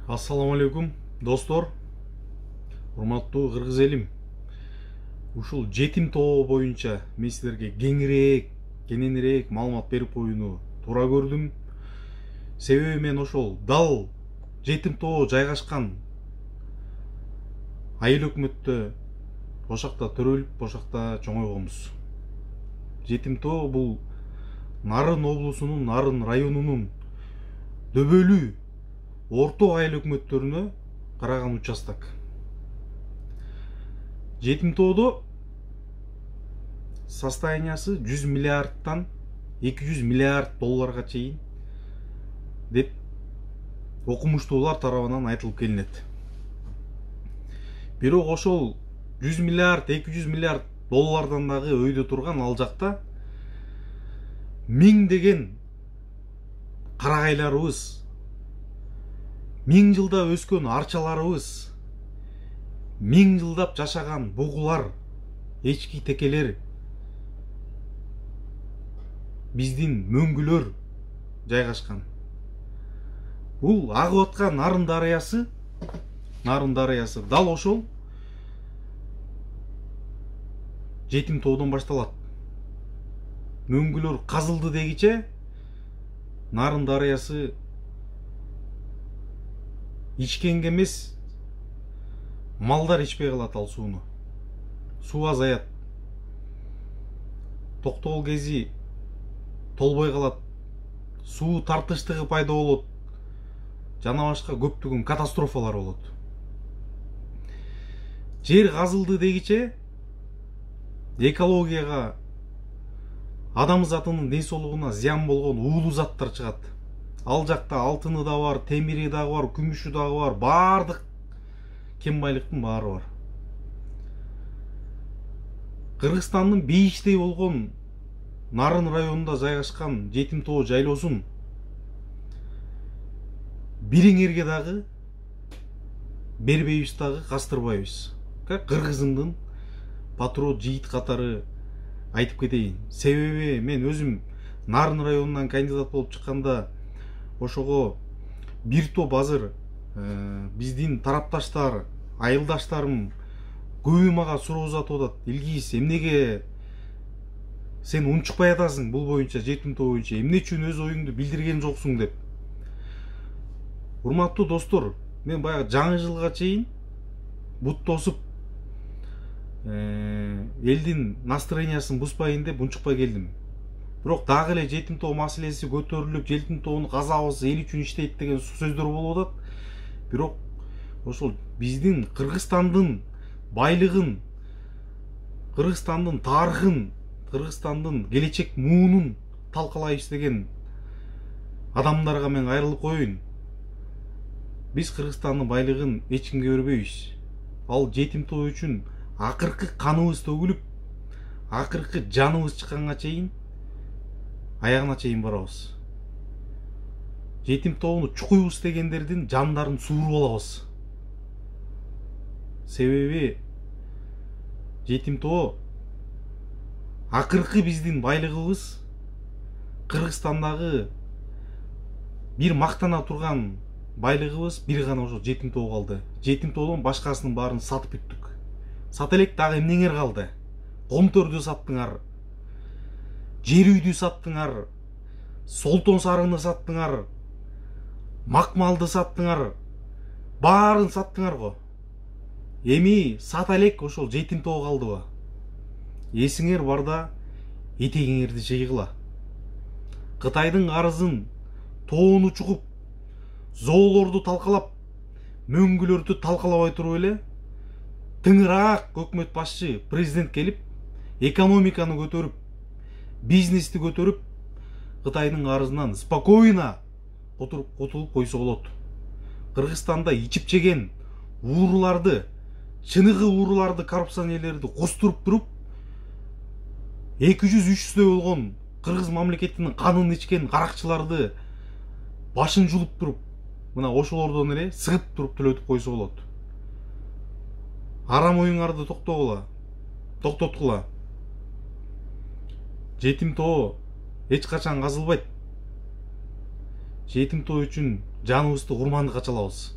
Ассаламу алейкум, достор, урматтуу кыргыз элим. Ушул жетим тоо боюнча мен силерге кененирээк маалымат берип коюуну туура көрдүм. Себеби мен ошол дал жетим тоо жайгашкан айыл өкмөттө ошакта төрөлүп, ошакта чоңойгонбуз. Жетим тоо бул Нарын облусунун Нарын районунун дөбөлүү орто айыл өкмөттөрүнө караган участок. Жетим тоодо состояниясы 100 миллиардтан 200 миллиард долларга чейин деп окумуштуулар тарабынан айтылып келинет. Бирок ошол 100 миллиард 200 миллиард доллардан дагы өйдө турган ал жакта миңдеген карагайларыбыз, 1000 жылда өскөн арчаларыбыз, 1000 жылдап жашаган бугулар, эчки текелер, биздин мөңгүлөр жайгашкан. Бул агып аткан Нарын дарыясы дал ошол жетим тоодон башталат. Мөңгүлөр казылды дегиче Нарын дарыясы ичкенге эмес, малдар ичпей калат ал сууну. Суу азаят. Токтогул кези толбой калат. Суу тартыштыгы пайда болот. Жана башка көптөгөн катастрофалар болот. Жер казылды дегиче экологияга, адам затынын ден соолугуна зыян болгон уулуу заттар чыгат. Ал жакта алтыны да бар, темири дагы бар, күмүшү дагы бар, баардык кен байлыктын баары бар. Кыргызстандын бейиштей болгон Нарын районунда жайгашкан жетим тоо жайлоосун бириңерге дагы бербейбиз, дагы кастырбайбыз. Кыргызымдын патриот жигит катары айтып кетейин. Себеби мен өзүм Нарын районунан кандидат болуп чыкканда ошого бир топ азыр биздин тарапташтар, айылдаштарым көбү мага суроо узатып атат. Илгиз, эмнеге сен унчукпай атасың бул боюнча, жетим тоо боюнча, эмне үчүн өз оюңду билдирген жоксуң деп. Урматтуу достор, мен баягы жаңы жылга чейин бут тосуп элдин настроениясын бузбайын деп унчукпай келдим. Бирок дагы эле жетим тоо маселеси көтөрүлүп, жетим тоонун казабыз эл үчүн иштейт деген сөздөр болуп атат. Бирок ошол биздин Кыргызстандын байлыгын, Кыргызстандын тарыхын, Кыргызстандын келечек муунун талкалайбыз деген адамдарга мен кайрылып коеюн. Биз Кыргызстандын байлыгын эч кимге бербейбиз. Ал жетим тоо үчүн акыркы каныбыз төгүлүп, акыркы жаныбыз чыкканга чейин, аягына чейин барабыз. Жетим тоону чукуйбуз дегендердин жандарын сууруп алабыз. Себеби жетим тоо акыркы биздин байлыгыбыз. Кыргызстандагы бир мактана турган байлыгыбыз бир гана ошо жетим тоо калды. Жетим тоодон башкасынын баарын сатып бүттүк. Сата элек, дагы эмнеңер калды? Комтөрдү саттыңар, жер үйдү саттыңар, солтон сарыны саттыңар, макмалды саттыңар, баарын саттыңар го. Эми сата элек ошол жетим тоо калдыбы? Эсиңер барда этегиңерди жыйгыла. Кытайдын арызын тоону чугуп, зоолорду талкалап, мөңгүлөрдү талкалабай туруп эле тыңыраак өкмөт башчы президент келип, экономиканы көтөрүп, бизнести көтөрүп, Кытайдын арызынан спокойно отуруп койсо болот. Кыргызстанда ичип жеген ууруларды, чыныгы ууруларды, коррупционерлерди костуруп туруп, 200-300 болгон кыргыз мамлекетинин канын ичкен каракчыларды башын жулуп туруп, мына ошолордон эле сыгып туруп төлөтүп койсо болот. Арам оюңарды токтоткула. Жетим тоо эч качан казылбайт. Жетим тоо үчүн жаныбызды курмандыкка чалабыз.